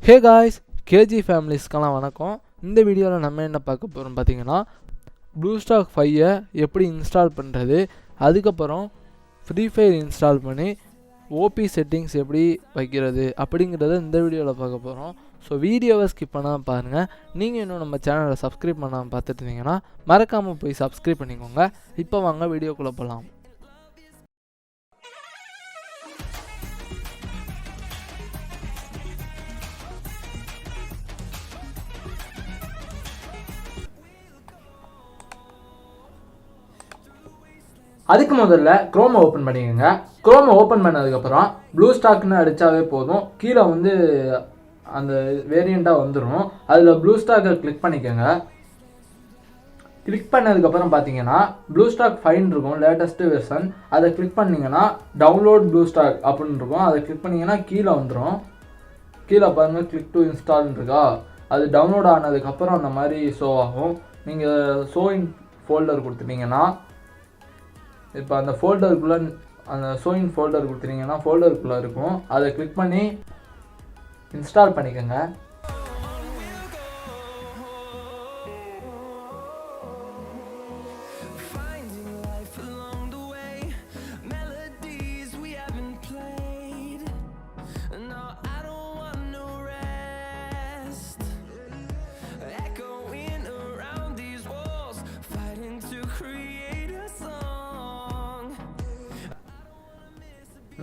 Hey guys, KG ஃபேமிலிஸ்க்கெல்லாம் வணக்கம். இந்த வீடியோவில் நம்ம என்ன பார்க்க போகிறோம் பார்த்தீங்கன்னா, BlueStacks 5 எப்படி இன்ஸ்டால் பண்ணுறது, அதுக்கப்புறம் ஃப்ரீ ஃபயர் இன்ஸ்டால் பண்ணி ஓபி செட்டிங்ஸ் எப்படி வைக்கிறது அப்படிங்கிறத இந்த வீடியோவில் பார்க்க போகிறோம். ஸோ வீடியோவை ஸ்கிப் பண்ணாமல் பாருங்கள். நீங்கள் இன்னும் நம்ம சேனலை சப்ஸ்கிரைப் பண்ணாமல் பார்த்துட்டு இருந்தீங்கன்னா மறக்காமல் போய் சப்ஸ்கிரைப் பண்ணிக்கோங்க. இப்போ வாங்க வீடியோக்குள்ளே போகலாம். அதுக்கு முதல்ல குரோமை ஓப்பன் பண்ணிக்கோங்க. குரோமை ஓப்பன் பண்ணதுக்கப்புறம் BlueStacksன்னு அடித்தாவே போதும். கீழே வந்து அந்த வேரியண்ட்டாக வந்துடும். அதில் BlueStacks கிளிக் பண்ணிக்கோங்க. கிளிக் பண்ணதுக்கப்புறம் பார்த்தீங்கன்னா BlueStacks 5 இருக்கும், லேட்டஸ்ட்டு வெர்ஷன். அதை கிளிக் பண்ணிங்கன்னா டவுன்லோட் BlueStacks அப்படின்னு இருக்கும். அதை கிளிக் பண்ணிங்கன்னா கீழே வந்துடும். கீழே பாருங்கள் கிளிக் டு இன்ஸ்டால்னு இருக்கா, அது டவுன்லோட் ஆனதுக்கப்புறம் அந்த மாதிரி ஷோ ஆகும். நீங்கள் ஷோ இன் ஃபோல்டர் கொடுத்துட்டீங்கன்னா இப்போ அந்த ஃபோல்டருக்குள்ளே அந்த ஷோயிங் ஃபோல்டர் கொடுத்துட்டீங்கன்னா ஃபோல்டருக்குள்ளே இருக்கும். அதை கிளிக் பண்ணி இன்ஸ்டால் பண்ணிக்கோங்க.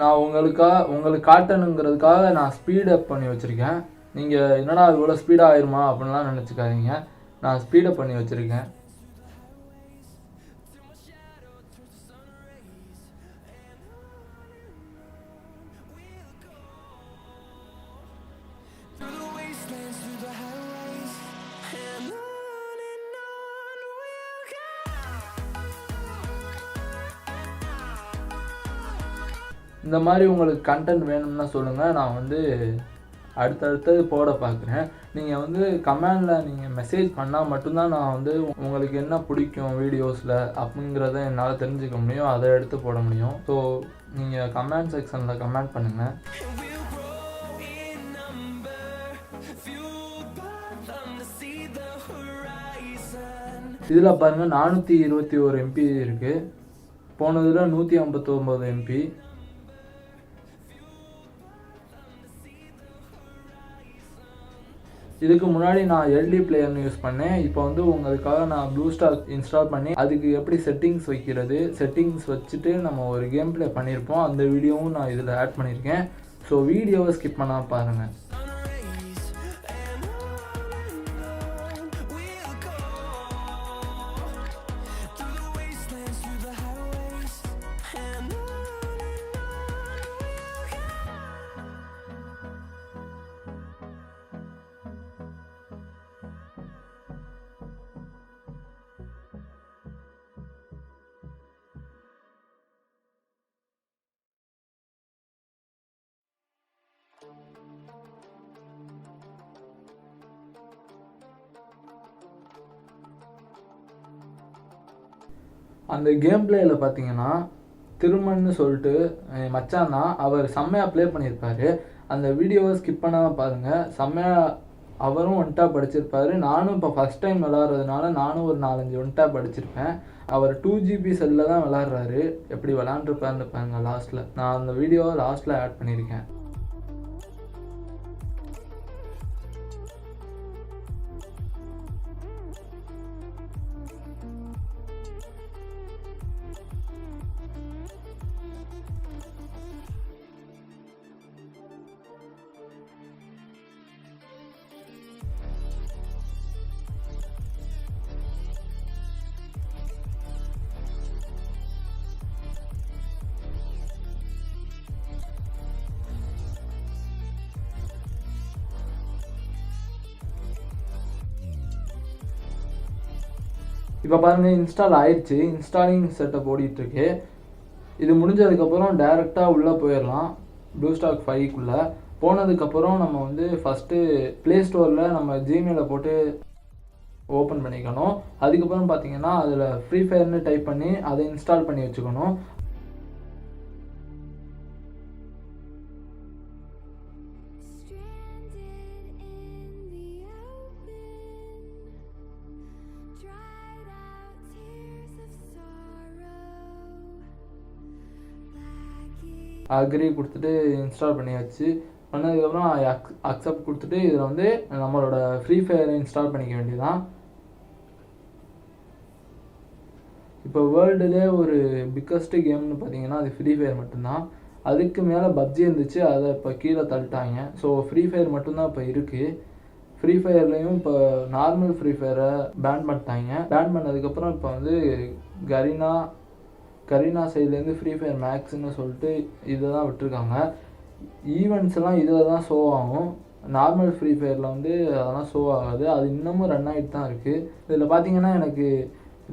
நான் உங்களுக்கு காட்டணுங்கிறதுக்காக நான் ஸ்பீடப் பண்ணி வச்சுருக்கேன். நீங்கள் என்னடா இவ்வளோ ஸ்பீடாக ஆயிருமா அப்படின்லாம் நினச்சிக்காதீங்க. நான் ஸ்பீடப் பண்ணி வச்சுருக்கேன். இந்த மாதிரி உங்களுக்கு கண்டென்ட் வேணும்னா சொல்லுங்கள், நான் வந்து அடுத்தடுத்தது போட பார்க்குறேன். நீங்கள் வந்து கமெண்டில் நீங்கள் மெசேஜ் பண்ணால் மட்டும்தான் நான் வந்து உங்களுக்கு என்ன பிடிக்கும் வீடியோஸில் அப்படிங்கிறத என்னால் தெரிஞ்சுக்க முடியும், அதை எடுத்து போட முடியும். ஸோ நீங்கள் கமெண்ட் செக்ஷனில் கமெண்ட் பண்ணுங்கள். இதில் பாருங்கள் 421 MB இருக்குது. போனதில் 159 MB. இதுக்கு முன்னாடி நான் எல்டி பிளேயர்னு யூஸ் பண்ணேன். இப்போ வந்து உங்களுக்காக நான் BlueStacks இன்ஸ்டால் பண்ணி அதுக்கு எப்படி செட்டிங்ஸ் வைக்கிறது, செட்டிங்ஸ் வச்சுட்டு நம்ம ஒரு கேம் பிளே பண்ணியிருப்போம், அந்த வீடியோவும் நான் இதில் ஆட் பண்ணியிருக்கேன். ஸோ வீடியோவை ஸ்கிப் பண்ணாமல் பாருங்கள். அந்த கேம் பிளேயில் பார்த்தீங்கன்னா திருமன்னு சொல்லிட்டு மச்சான் தான், அவர் செம்மையாக ப்ளே பண்ணியிருப்பார். அந்த வீடியோவை ஸ்கிப் பண்ணாமல் பாருங்கள். செம்மையாக அவரும் ஒன் டேப் அடிச்சிருப்பார். நானும் இப்போ ஃபஸ்ட் டைம் விளாட்றதுனால நானும் ஒரு 4-5 ஒன் டேப் அடிச்சிருப்பேன். அவர் 2GB செல்லில் தான் விளாட்றாரு. எப்படி விளாண்டுருப்பாருன்னு பாருங்க. லாஸ்ட்டில் நான் அந்த வீடியோவை லாஸ்ட்டில் ஆட் பண்ணியிருக்கேன். இப்போ பாருங்கள் இன்ஸ்டால் ஆயிடுச்சு. இன்ஸ்டாலிங் செட்டப் ஓடிட்டுருக்கு. இது முடிஞ்சதுக்கப்புறம் டேரெக்டாக உள்ளே போயிடலாம். BlueStacks 5க்குள்ளே போனதுக்கப்புறம் நம்ம வந்து ஃபஸ்ட்டு ப்ளே ஸ்டோரில் நம்ம ஜிமெயிலை போட்டு ஓப்பன் பண்ணிக்கணும். அதுக்கப்புறம் பார்த்தீங்கன்னா அதில் ஃப்ரீ ஃபயர்னு டைப் பண்ணி அதை இன்ஸ்டால் பண்ணி வச்சுக்கணும். அக்ரி கொடுத்துட்டு இன்ஸ்டால் பண்ணியாச்சு. பண்ணதுக்கப்புறம் அக்செப்ட் கொடுத்துட்டு இதில் வந்து நம்மளோட ஃப்ரீ ஃபயரை இன்ஸ்டால் பண்ணிக்க வேண்டியதான். இப்போ வேர்ல்டுலே ஒரு பிக்கஸ்ட் கேம்னு பார்த்தீங்கன்னா அது ஃப்ரீ ஃபயர் மட்டும்தான். அதுக்கு மேலே பப்ஜி இருந்துச்சு, அதை இப்போ கீழே தள்ளிட்டாங்க. ஸோ ஃப்ரீ ஃபயர் மட்டும்தான் இப்போ இருக்குது. ஃப்ரீ ஃபயர்லேயும் இப்போ நார்மல் ஃப்ரீ ஃபயரை பேன் பண்ணிட்டாங்க. பேன் பண்ணதுக்கப்புறம் இப்போ வந்து கரீனா சைட்லேருந்து ஃப்ரீ ஃபயர் மேக்ஸ்ன்னு சொல்லிட்டு இதை தான் விட்டுருக்காங்க. ஈவெண்ட்ஸ் எல்லாம் இதில் தான் ஷோ ஆகும். நார்மல் ஃப்ரீ ஃபயரில் வந்து அதெல்லாம் ஷோ ஆகாது. அது இன்னமும் ரன் ஆகிட்டு தான் இருக்குது. இதில் பார்த்தீங்கன்னா எனக்கு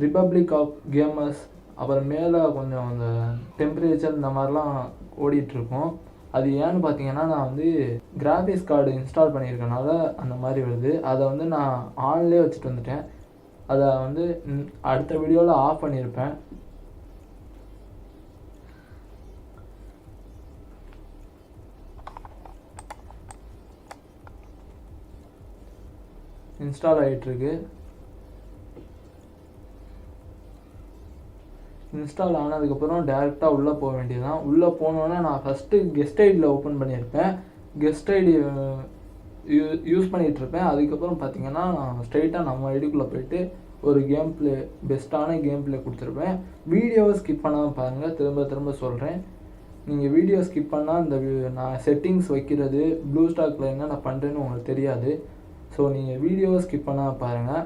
ரிப்பப்ளிக் ஆஃப் கேமர்ஸ் அப்புறம் மேலே கொஞ்சம் அந்த டெம்பரேச்சர் இந்த மாதிரிலாம் ஓடிட்டுருக்கும். அது ஏன்னு பார்த்தீங்கன்னா நான் வந்து கிராஃபிக்ஸ் கார்டு இன்ஸ்டால் பண்ணியிருக்கனால அந்த மாதிரி வருது. அதை வந்து நான் ஆன்லேயே வச்சுட்டு வந்துட்டேன். அதை வந்து அடுத்த வீடியோவில் ஆஃப் பண்ணியிருப்பேன். இன்ஸ்டால் ஆகிட்டுருக்கு. இன்ஸ்டால் ஆனதுக்கப்புறம் டேரெக்டாக உள்ளே போக வேண்டியதுதான். உள்ளே போனோன்னே நான் ஃபஸ்ட்டு கெஸ்ட் ஐடியில் ஓப்பன் பண்ணியிருப்பேன். கெஸ்ட் ஐடி யூஸ் பண்ணிகிட்ருப்பேன். அதுக்கப்புறம் பார்த்தீங்கன்னா நான் ஸ்ட்ரைட்டாக நம்ம ஐடிக்குள்ளே போயிட்டு ஒரு கேம் ப்ளே பெஸ்ட்டான கேம் ப்ளே கொடுத்துருப்பேன். வீடியோவை ஸ்கிப் பண்ணாமல் பாருங்கள். திரும்ப சொல்கிறேன், நீங்கள் வீடியோ ஸ்கிப் பண்ணால் இந்த நான் செட்டிங்ஸ் வைக்கிறது ப்ளூஸ்டாக்கில் என்ன நான் பண்ணுறேன்னு உங்களுக்கு தெரியாது. ஸோ நீங்கள் வீடியோவை ஸ்கிப் பண்ணாமல் பாருங்கள்.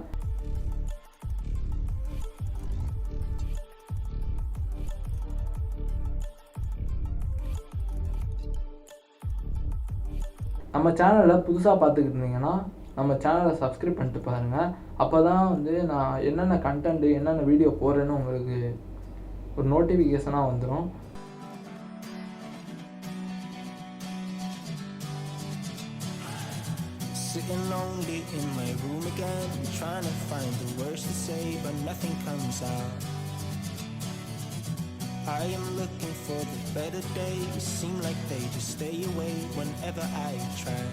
நம்ம சேனலில் புதுசாக பார்த்துக்கிட்டு இருந்தீங்கன்னா நம்ம சேனலை சப்ஸ்கிரைப் பண்ணிட்டு பாருங்கள். அப்போ தான் வந்து நான் என்னென்ன கண்டென்ட்டு என்னென்ன வீடியோ போடுறேன்னு உங்களுக்கு ஒரு நோட்டிஃபிகேஷனாக வந்துடும். Sitting lonely in my room again, trying to find the words to say, but nothing comes out. I am looking for the better days, seem like they just stay away whenever I try.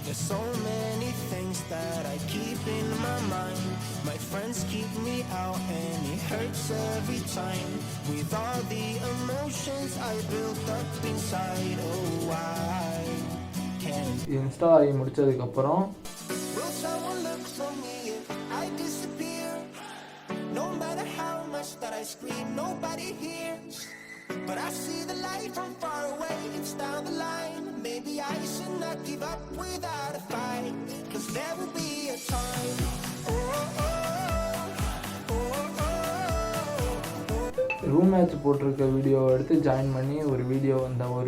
There's so many things that I keep in my mind. My friends keep me out and it hurts every time. With all the emotions I built up inside, oh why can't Insta ஆகி முடிச்சதுக்கப்புறம் will someone look for me if I disappear? No matter how much that I scream, nobody hears. But I see the light from far away, it's down the line. Maybe I should not give up without a fight, 'cause there will be a time. Room match போட்டிருக்க வீடியோவை எடுத்து join பண்ணி ஒரு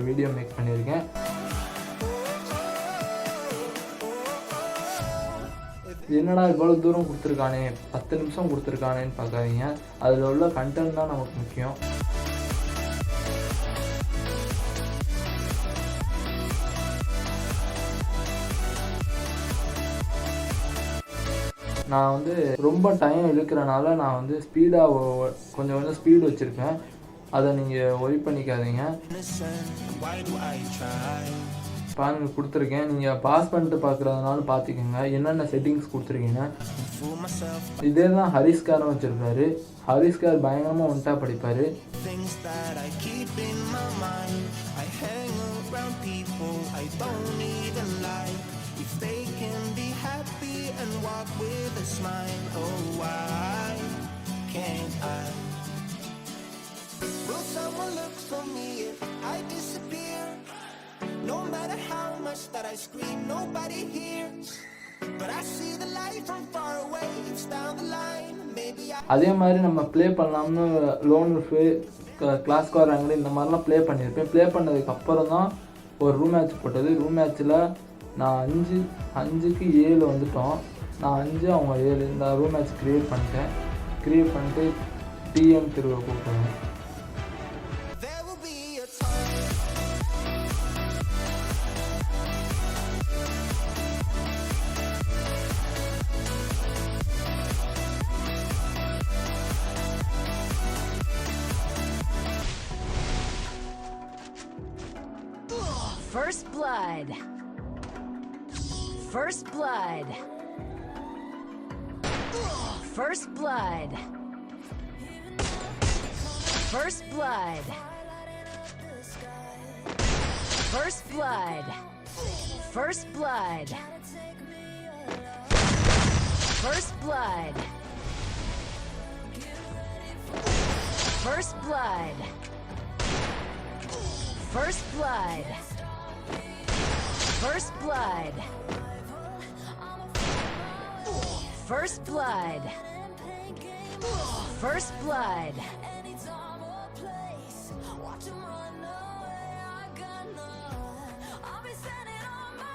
video make பண்ணியிருக்கேன். என்னடா இவ்வளோ தூரம் கொடுத்துருக்கானே, 10 நிமிஷம் கொடுத்துருக்கானேன்னு பார்க்காதீங்க. அதில் உள்ள கண்டென்ட் தான் நமக்கு முக்கியம். நான் வந்து ரொம்ப டைம் இழுக்கிறனால நான் வந்து ஸ்பீடாக கொஞ்சம் ஸ்பீடு வச்சுருக்கேன். அதை நீங்கள் ஒரி பண்ணிக்காதீங்க. பாருங்கள் கொடுத்துருக்கேன். நீங்கள் பாஸ் பண்ணிட்டு பார்க்குறதுனால பார்த்துக்கோங்க என்னென்ன செட்டிங்ஸ் கொடுத்துருக்கீங்க. இதே தான் ஹரிஸ்காரும் வச்சுருக்காரு. ஹரிஸ்கார் பயங்கரமாக ஒன்ட்டா படிப்பார். And walk with a smile. Oh, why can't I? Will someone look for me if I disappear? No matter how much that I scream, nobody hears. But I see the light from far away, it's down the line. Maybe I அதே மாதிரி நம்ம play பண்ணலாம்னு loan class score angle இந்த மாதிரிலாம் play பண்ணியிருப்பேன். Play பண்ணதுக்கு அப்புறம் தான் ஒரு ரூம் மேட்ச் போட்டது. ரூம் மேட்ச்சில் நான் 5க்கு 7 வந்துட்டோம். நான் 5 அவங்க 7 இந்த ரூம் மேட்ச் க்ரியேட் பண்ணிட்டு டிஎம் திருவை கூப்பிட்டேன். First blood. First blood. First blood. First blood. First blood. First blood. First blood. First blood. First blood. First blood. First blood. First blood.